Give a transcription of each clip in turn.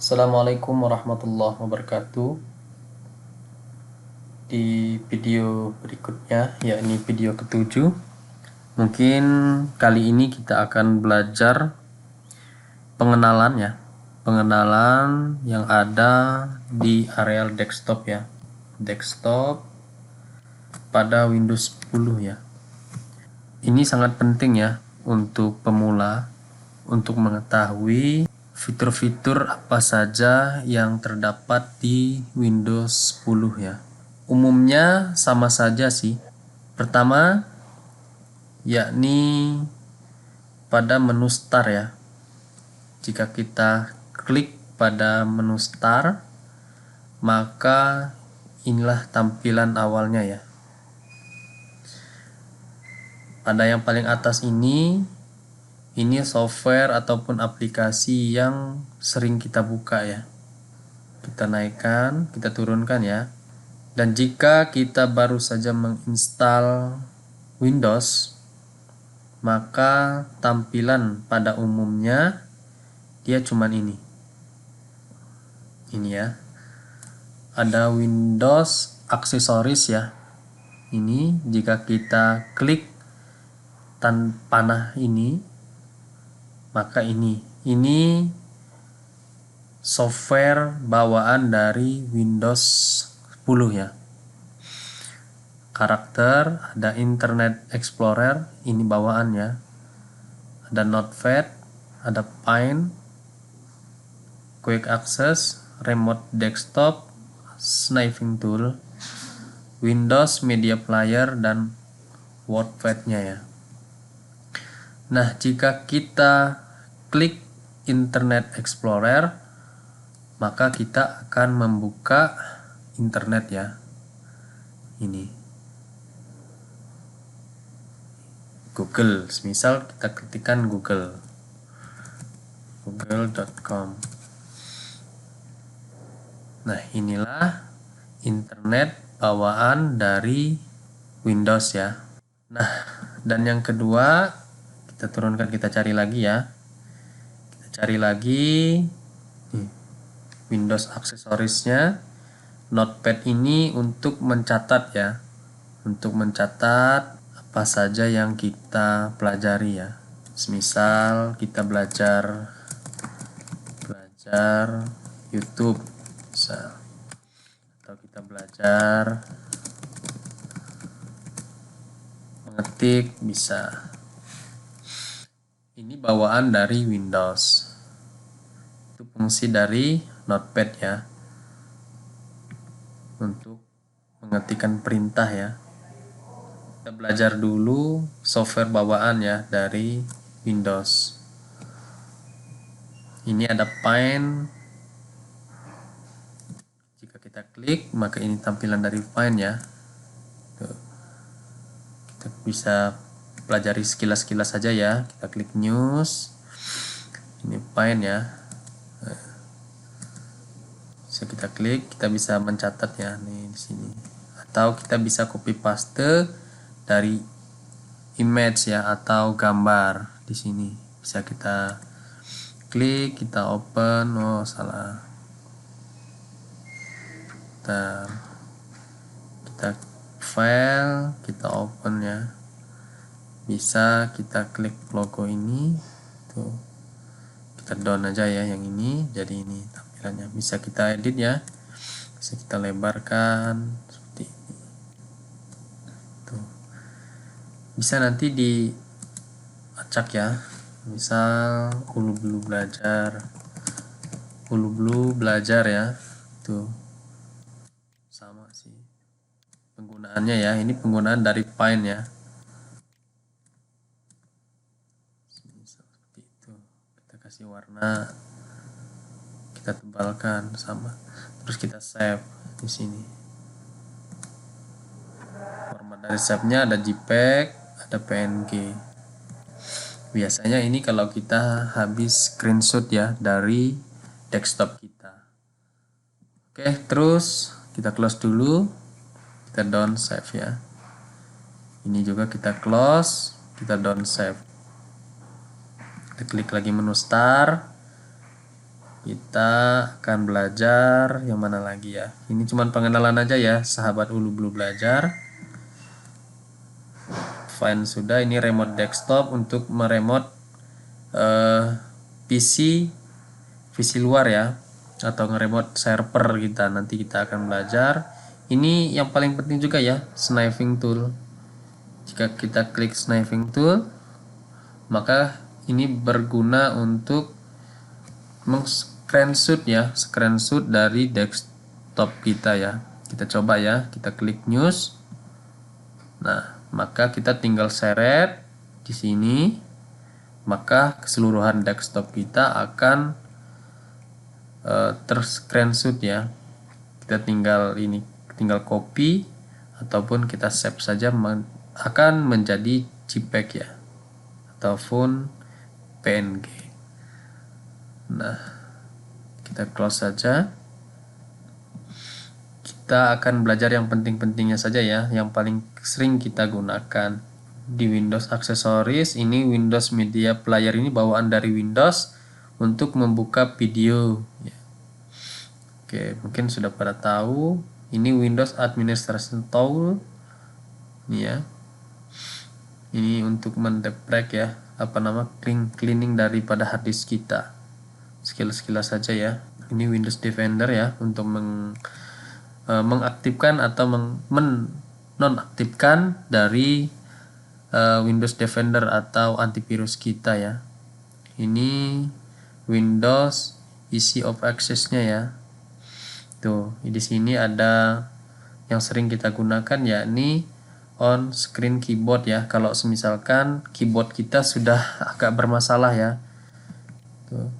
Assalamualaikum warahmatullahi wabarakatuh. Di video berikutnya, yakni video ke-7, mungkin kali ini kita akan belajar pengenalan ya, pengenalan yang ada di areal desktop ya, desktop pada Windows 10 ya. Ini sangat penting ya untuk pemula untuk mengetahui fitur-fitur apa saja yang terdapat di Windows 10 ya. Umumnya sama saja sih. Pertama, yakni pada menu start ya. Jika kita klik pada menu start, maka inilah tampilan awalnya ya. Pada yang paling atas ini software ataupun aplikasi yang sering kita buka ya. Kita naikkan, kita turunkan ya. Dan jika kita baru saja menginstal Windows, maka tampilan pada umumnya dia cuman ini ya. Ada Windows aksesoris ya. Ini jika kita klik panah ini, maka ini software bawaan dari Windows 10 ya. Karakter, ada Internet Explorer, ini bawaan ya. Ada Notepad, ada Paint, Quick Access, Remote Desktop, Sniping Tool, Windows Media Player, dan WordPad-nya ya. Nah, jika kita klik Internet Explorer, maka kita akan membuka internet ya. Ini Google, misal kita ketikkan google.com. Nah, inilah internet bawaan dari Windows ya. Nah, dan yang kedua, kita turunkan, kita cari lagi ya. Kita cari lagi Windows aksesorisnya. Notepad ini untuk mencatat ya, untuk mencatat apa saja yang kita pelajari ya. Misal kita belajar YouTube misal, atau kita belajar mengetik bisa. Ini bawaan dari Windows. Itu fungsi dari Notepad ya, untuk mengetikkan perintah ya. Kita belajar dulu software bawaan ya dari Windows. Ini ada Paint. Jika kita klik, maka ini tampilan dari Paint ya. Tuh. Kita bisa pelajari sekilas-sekilas saja ya. Kita klik News. Ini Paint ya. Bisa kita klik, kita bisa mencatat ya nih di sini. Atau kita bisa copy paste dari image ya, atau gambar di sini. Bisa kita klik, kita open. Oh, salah. Kita file, kita open ya. Bisa kita klik logo ini. Tuh. Kita down aja ya yang ini, jadi ini tampilannya. Bisa kita edit ya, bisa kita lebarkan seperti ini. Tuh. Bisa nanti diacak ya, misal hulu belajar ya. Tuh sama sih penggunaannya ya. Ini penggunaan dari Paint ya. Seperti itu. Kita kasih warna, kita tebalkan sama, terus kita save di sini. Format dari save-nya ada JPEG, ada PNG. Biasanya ini kalau kita habis screenshot ya dari desktop kita. Oke, terus kita close dulu, kita down save ya. Ini juga kita close, kita down save. Kita klik lagi menu start. kita akan belajar yang mana lagi ya. Ini cuma pengenalan aja ya, sahabat Ulu Bulu Belajar. Fine sudah, ini remote desktop untuk meremote PC luar ya, atau nge-remote server kita. Nanti kita akan belajar. Ini yang paling penting juga ya, sniping tool. Jika kita klik sniping tool, maka ini berguna untuk screenshot ya, screenshot dari desktop kita ya. Kita coba ya, kita klik news. Nah, maka kita tinggal seret di sini, maka keseluruhan desktop kita akan ter-screenshot ya. Kita tinggal copy ataupun kita save saja, akan menjadi JPEG ya, ataupun PNG. Nah, kita close saja. Kita akan belajar yang penting-pentingnya saja ya, yang paling sering kita gunakan di Windows Accessories. Ini Windows Media Player, ini bawaan dari Windows untuk membuka video ya. Oke, mungkin sudah pada tahu. Ini Windows Administration Tool ini ya. Ini untuk mendeprek ya, cleaning daripada harddisk kita. Sekilas saja ya. Ini Windows Defender ya, untuk mengaktifkan atau menonaktifkan dari Windows Defender atau antivirus kita ya. Ini Windows Easy of Access-nya ya. Tuh, di sini ada yang sering kita gunakan, yakni on screen keyboard ya. Kalau misalkan keyboard kita sudah agak bermasalah ya. Tuh.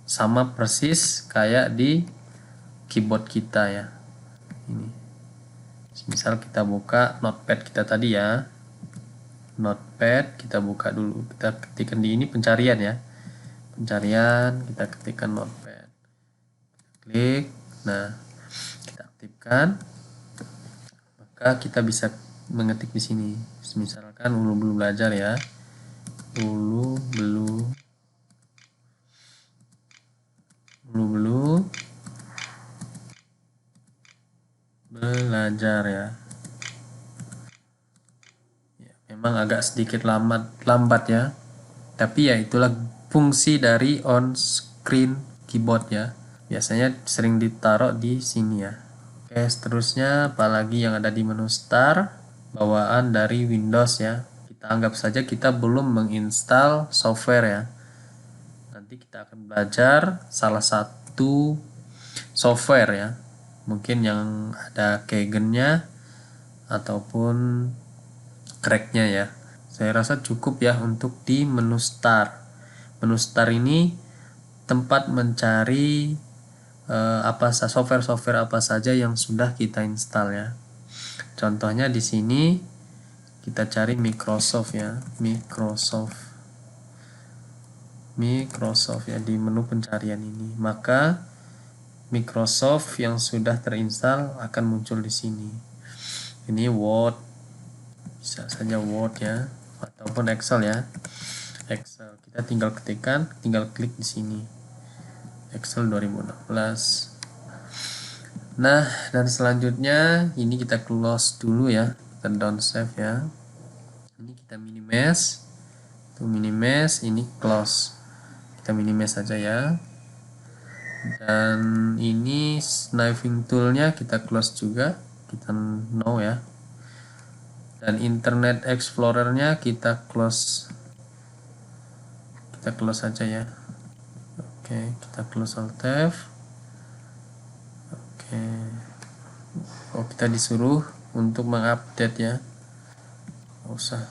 Sama persis kayak di keyboard kita ya. Ini. Misal kita buka notepad kita tadi ya. Notepad kita buka dulu. Kita ketikkan di ini pencarian ya. Pencarian, kita ketikkan notepad. Klik. Nah, kita aktifkan. Maka kita bisa mengetik di sini. Misalkan Ulu Bulu Belajar ya. Ulu Bulu Belajar ya. Memang agak sedikit lambat ya. Tapi ya itulah fungsi dari on screen keyboard ya. Biasanya sering ditaruh di sini ya. Oke, seterusnya apalagi yang ada di menu start, bawaan dari Windows ya. Kita anggap saja kita belum menginstal software ya. Nanti kita akan belajar salah satu software ya. Mungkin yang ada keygennya ataupun cracknya ya. Saya rasa cukup ya untuk di menu start. Menu start ini tempat mencari software apa saja yang sudah kita install ya. Contohnya di sini kita cari Microsoft ya, Microsoft ya di menu pencarian ini. Maka Microsoft yang sudah terinstall akan muncul di sini. Ini Word, bisa saja Word ya, ataupun Excel ya. Excel kita tinggal klik di sini. Excel 2016. Nah, dan selanjutnya ini kita close dulu ya, kita down save ya. Ini kita minimize. Tuh minimize, ini close. Kita minimize saja ya. Dan ini sniping toolnya kita close juga, kita no ya. Dan Internet Explorer-nya kita close saja ya. Oke, kita close Alt F. Oke. Oh, kita disuruh untuk mengupdate ya. Nggak usah.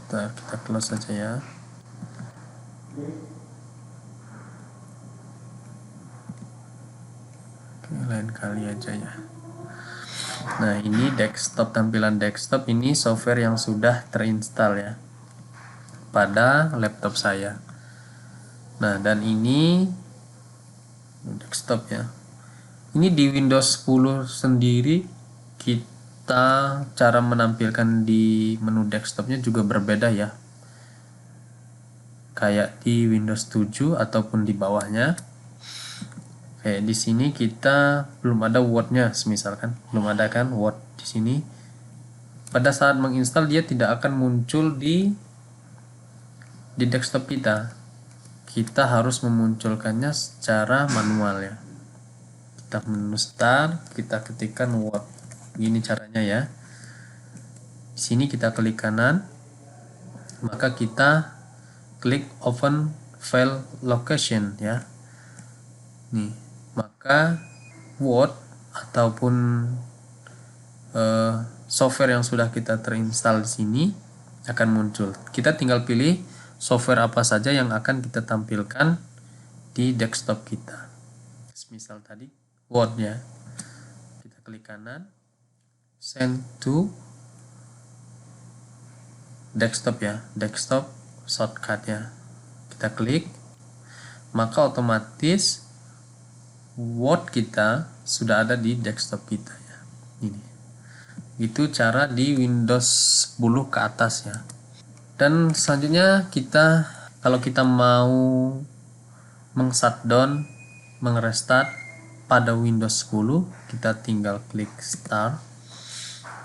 Kita close saja ya. Oke, lain kali aja ya. Nah, ini tampilan desktop ini software yang sudah terinstall ya pada laptop saya. Nah, dan ini desktop ya. Ini di Windows 10 sendiri cara menampilkan di menu desktopnya juga berbeda ya, kayak di Windows 7 ataupun di bawahnya. Kayak di sini kita belum ada Word-nya, misalkan belum ada kan Word di sini. Pada saat menginstal dia tidak akan muncul di desktop kita. Kita harus memunculkannya secara manual ya. Kita menu start, kita ketikkan Word. Gini caranya ya. Di sini kita klik kanan, maka kita klik open file location ya. Nih, maka Word ataupun software yang sudah kita terinstall di sini akan muncul. Kita tinggal pilih software apa saja yang akan kita tampilkan di desktop kita. Misal tadi Word ya. Kita klik kanan, send to desktop ya, desktop shortcut ya. Kita klik, maka otomatis Word kita sudah ada di desktop kita ya. Ini. Itu cara di Windows 10 ke atas ya. Dan selanjutnya kita, kalau kita mau meng-shutdown, meng-restart pada Windows 10, kita tinggal klik start.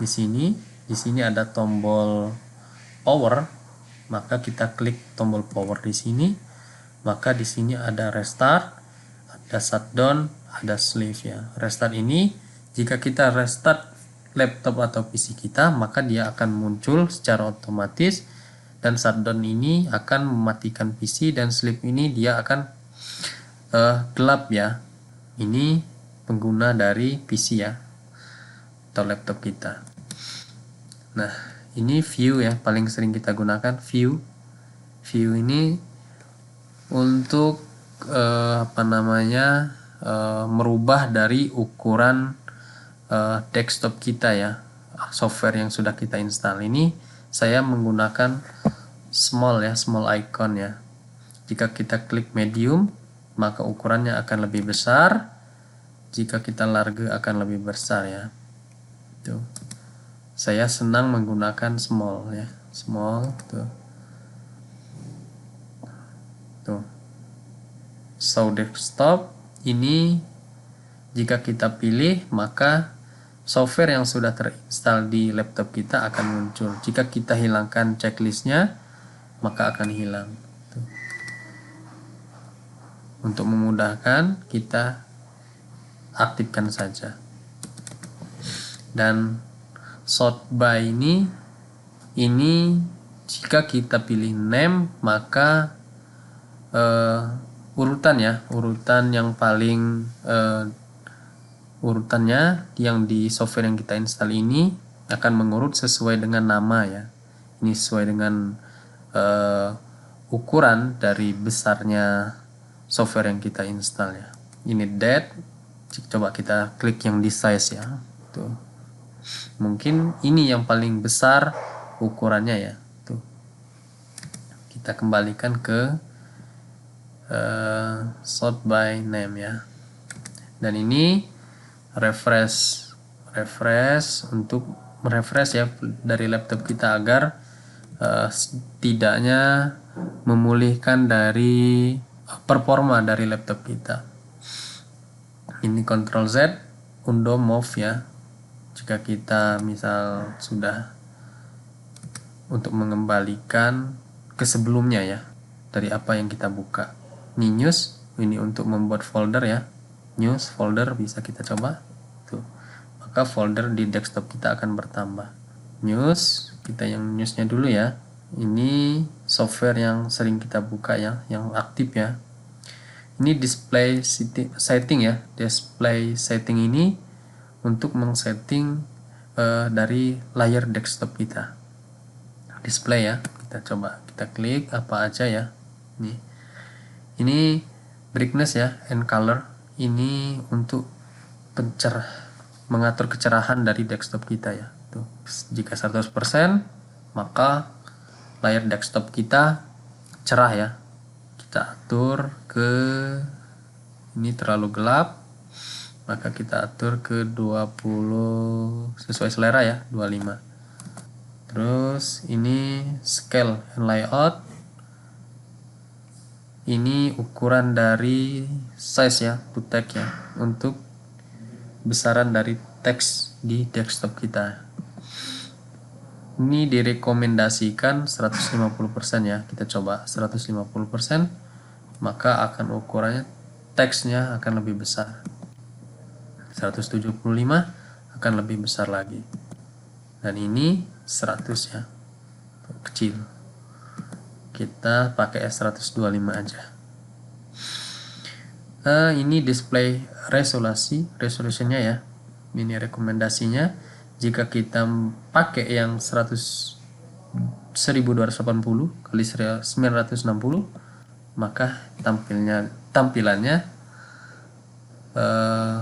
Di sini ada tombol power, maka kita klik tombol power di sini. Maka di sini ada restart, ada shutdown, ada sleep ya. Restart ini jika kita restart laptop atau PC kita, maka dia akan muncul secara otomatis, dan shutdown ini akan mematikan PC, dan sleep ini dia akan gelap ya. Ini pengguna dari PC ya atau laptop kita. Nah, ini view ya, paling sering kita gunakan view. View ini untuk merubah dari ukuran desktop kita ya, software yang sudah kita install. Ini saya menggunakan small ya, small icon ya. Jika kita klik medium, maka ukurannya akan lebih besar. Jika kita large akan lebih besar ya. Tuh. Saya senang menggunakan small ya, small tuh. Tuh. Show desktop ini jika kita pilih, maka software yang sudah terinstall di laptop kita akan muncul. Jika kita hilangkan checklistnya, maka akan hilang. Tuh. Untuk memudahkan, kita aktifkan saja. Dan sort by ini jika kita pilih name, maka urutan ya, urutan yang paling urutannya yang di software yang kita install ini akan mengurut sesuai dengan nama ya. Ini sesuai dengan ukuran dari besarnya software yang kita install ya. Ini date, coba kita klik yang di size ya. Tuh. Mungkin ini yang paling besar ukurannya ya. Tuh. Kita kembalikan ke sort by name ya. Dan ini refresh untuk merefresh ya dari laptop kita agar setidaknya memulihkan dari performa dari laptop kita. Ini Ctrl Z, undo move ya. Jika kita misal sudah untuk mengembalikan ke sebelumnya ya, dari apa yang kita buka. Ini news, ini untuk membuat folder ya. News folder bisa kita coba. Tuh. Maka folder di desktop kita akan bertambah. News, kita yang newsnya dulu ya. Ini software yang sering kita buka ya, yang aktif ya. Ini display setting ya. Display setting ini untuk mengsetting dari layar desktop kita. Display ya. Kita coba, kita klik apa aja ya. Ini brightness ya, and color. Ini untuk mengatur kecerahan dari desktop kita ya. Tuh. Jika 100%, maka layar desktop kita cerah ya. Kita atur ke ini terlalu gelap, maka kita atur ke 20 sesuai selera ya, 25. Terus ini scale and layout, ini ukuran dari size ya, to text ya, untuk besaran dari teks di desktop kita. Ini direkomendasikan 150% ya, kita coba 150%, maka akan ukurannya teksnya akan lebih besar. 175 akan lebih besar lagi, dan ini 100 ya, kecil. Kita pakai 125 aja. Ini display resolusinya ya, ini rekomendasinya. Jika kita pakai yang 1280 kali 960, maka tampilannya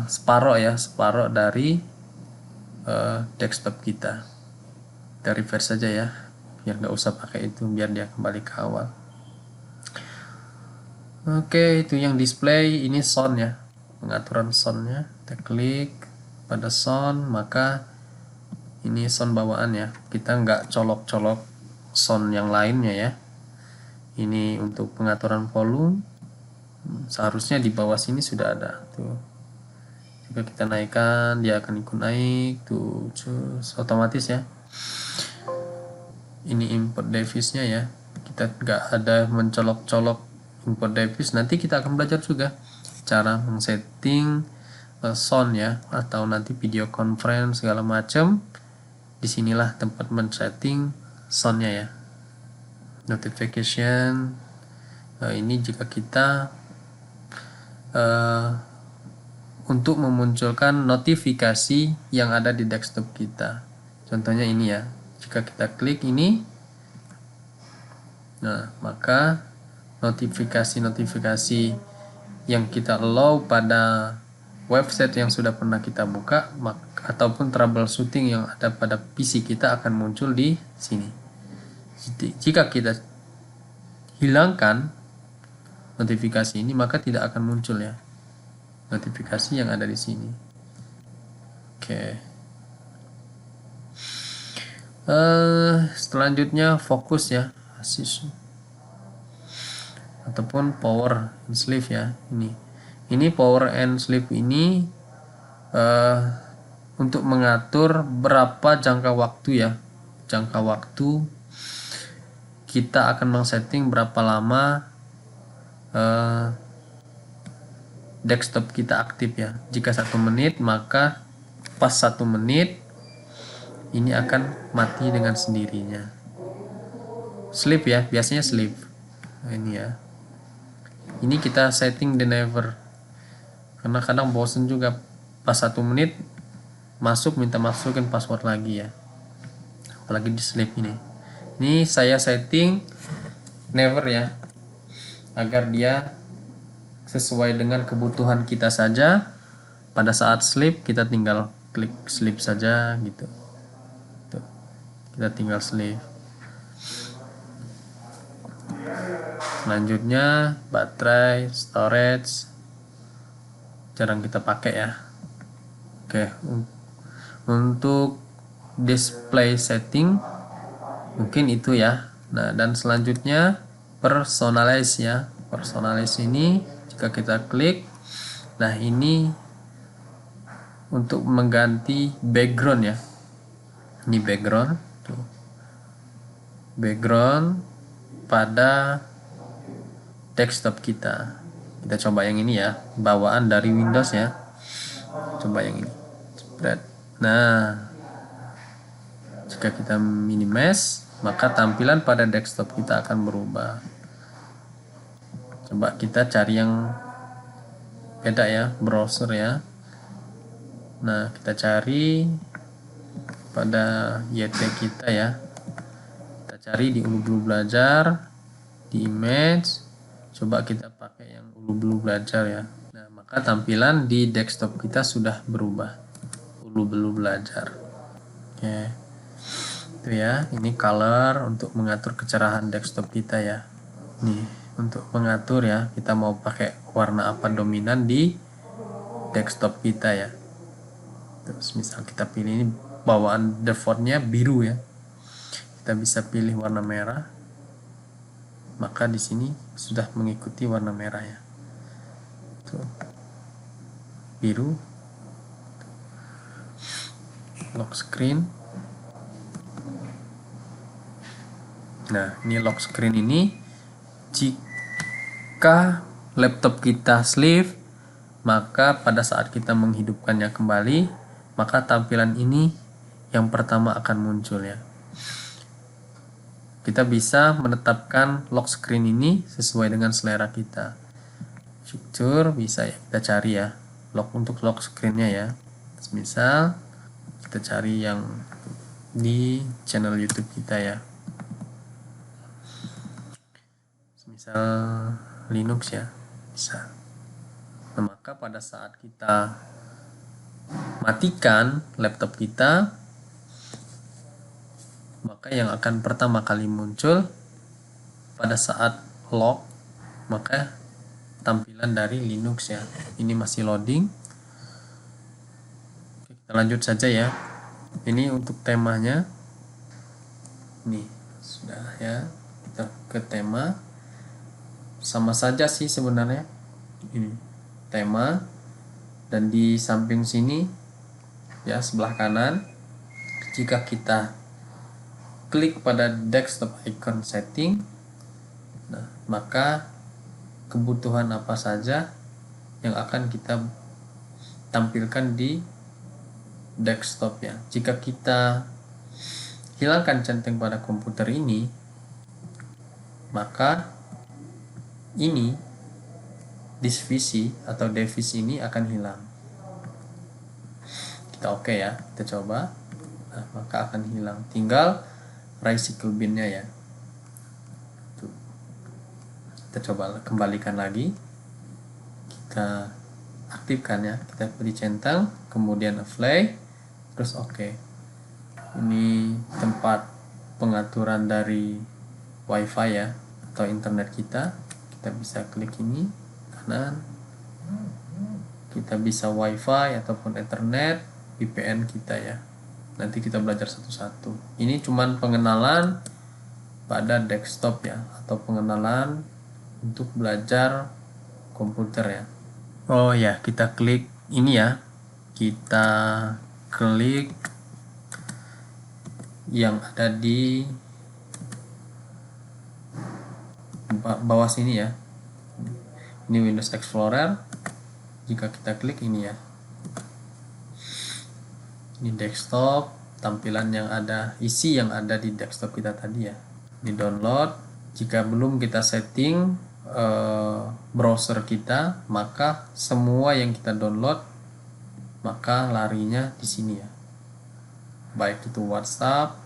separuh dari desktop kita. Kita reverse saja ya, biar nggak usah pakai itu, biar dia kembali ke awal. Oke, itu yang display. Ini sound ya, pengaturan soundnya. Kita klik pada sound, maka ini sound bawaan ya, kita nggak colok-colok sound yang lainnya ya. Ini untuk pengaturan volume, seharusnya di bawah sini sudah ada tuh. Jika kita naikkan, dia akan ikut naik tuh, otomatis ya. Ini input device-nya ya, kita nggak ada mencolok-colok input device. Nanti kita akan belajar juga cara men-setting sound ya, atau nanti video conference segala macam. Disinilah tempat men-setting soundnya ya. Notification, ini jika kita untuk memunculkan notifikasi yang ada di desktop kita. Contohnya ini ya, jika kita klik ini, nah maka notifikasi yang kita allow pada website yang sudah pernah kita buka, ataupun troubleshooting yang ada pada PC kita akan muncul di sini. Jika kita hilangkan notifikasi ini, maka tidak akan muncul ya notifikasi yang ada di sini. Oke. Selanjutnya fokus ya, ataupun power and sleep ya. Ini power and sleep ini untuk mengatur berapa jangka waktu kita akan men-setting berapa lama desktop kita aktif ya. Jika 1 menit, maka pas 1 menit ini akan mati dengan sendirinya. Sleep ya, biasanya sleep. Nah, ini ya. Ini kita setting the never, karena kadang bosen juga pas 1 menit minta masukin password lagi ya, apalagi di sleep ini. Ini saya setting never ya, agar dia sesuai dengan kebutuhan kita saja. Pada saat sleep kita tinggal klik sleep saja gitu. Tuh, kita tinggal sleep. Selanjutnya baterai, storage, jarang kita pakai ya. Oke, untuk display setting mungkin itu ya. Nah, dan selanjutnya personalize ya. Personalize ini jika kita klik, nah ini untuk mengganti background ya. Ini background tuh. Background pada desktop kita. Kita coba yang ini ya, bawaan dari Windows ya. Coba yang ini. Nah, jika kita minimize, maka tampilan pada desktop kita akan berubah. Coba kita cari yang beda ya, browser ya. Nah, kita cari pada YT kita ya. Kita cari di Ulu Belajar, di image. Coba kita pakai yang Ulu Belajar ya. Nah, maka tampilan di desktop kita sudah berubah. Ulu Belajar. Oke. Itu ya, ini color untuk mengatur kecerahan desktop kita ya. Nih, untuk mengatur ya, kita mau pakai warna apa dominan di desktop kita ya. Terus misal kita pilih ini, bawaan defaultnya biru ya, kita bisa pilih warna merah, maka di sini sudah mengikuti warna merah ya. Tuh, biru, lock screen. Nah, ini lock screen ini jika laptop kita sleep, maka pada saat kita menghidupkannya kembali, maka tampilan ini yang pertama akan muncul ya. Kita bisa menetapkan lock screen ini sesuai dengan selera kita. Fitur bisa ya kita cari ya, untuk lock screennya ya. Misal kita cari yang di channel YouTube kita ya. Misal Linux ya, bisa. Nah, maka pada saat kita matikan laptop kita, maka yang akan pertama kali muncul pada saat lock, maka tampilan dari Linux ya. Ini masih loading. Oke, kita lanjut saja ya. Ini untuk temanya. Nih, sudah ya. Kita ke tema. Sama saja sih sebenarnya. Ini tema, dan di samping sini ya, sebelah kanan, jika kita klik pada desktop icon setting, nah maka kebutuhan apa saja yang akan kita tampilkan di desktop ya. Jika kita hilangkan centang pada komputer ini, maka ini divisi atau device ini akan hilang. Kita oke ya, kita coba. Nah, maka akan hilang. Tinggal recycle bin-nya ya. Tuh. Kita coba kembalikan lagi. Kita aktifkan ya. Kita beri centang, kemudian apply, terus oke. Ini tempat pengaturan dari WiFi ya, atau internet kita. Kita bisa klik ini kanan, kita bisa WiFi ataupun Ethernet, VPN kita ya. Nanti kita belajar satu-satu. Ini cuman pengenalan pada desktop ya, atau pengenalan untuk belajar komputer ya. Oh ya, kita klik ini ya, kita klik yang ada di bawah sini ya. Ini Windows Explorer. Jika kita klik ini ya, ini desktop, tampilan yang ada, isi yang ada di desktop kita tadi ya. Ini download. Jika belum kita setting browser kita, maka semua yang kita download maka larinya di sini ya. Baik itu WhatsApp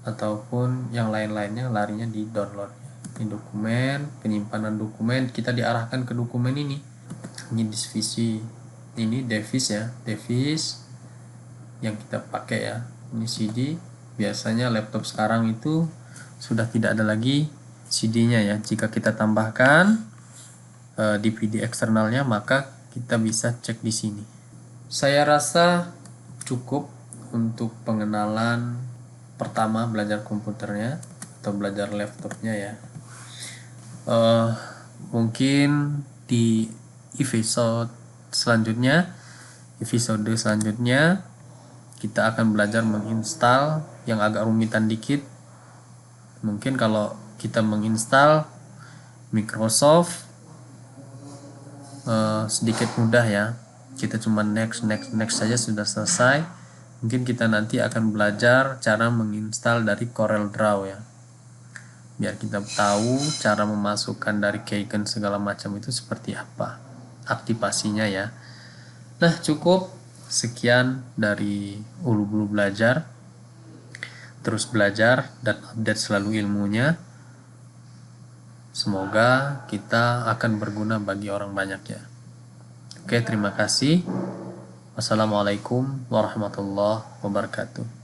ataupun yang lain-lainnya, larinya di download ya. Ini dokumen, penyimpanan dokumen, kita diarahkan ke dokumen ini. Ini divisi, ini device ya, device yang kita pakai ya. Ini CD. Biasanya laptop sekarang itu sudah tidak ada lagi CD-nya ya. Jika kita tambahkan DVD eksternalnya, maka kita bisa cek di sini. Saya rasa cukup untuk pengenalan pertama belajar komputernya atau belajar laptopnya ya. Mungkin di episode selanjutnya kita akan belajar menginstal yang agak rumitan dikit. Mungkin kalau kita menginstal Microsoft sedikit mudah ya, kita cuma next saja sudah selesai. Mungkin kita nanti akan belajar cara menginstal dari CorelDRAW ya, biar kita tahu cara memasukkan dari keygen segala macam itu seperti apa aktivasinya ya. Nah, cukup sekian dari Ulu-Bulu Belajar. Terus belajar dan update selalu ilmunya. Semoga kita akan berguna bagi orang banyak ya. Oke, terima kasih. Wassalamualaikum warahmatullahi wabarakatuh.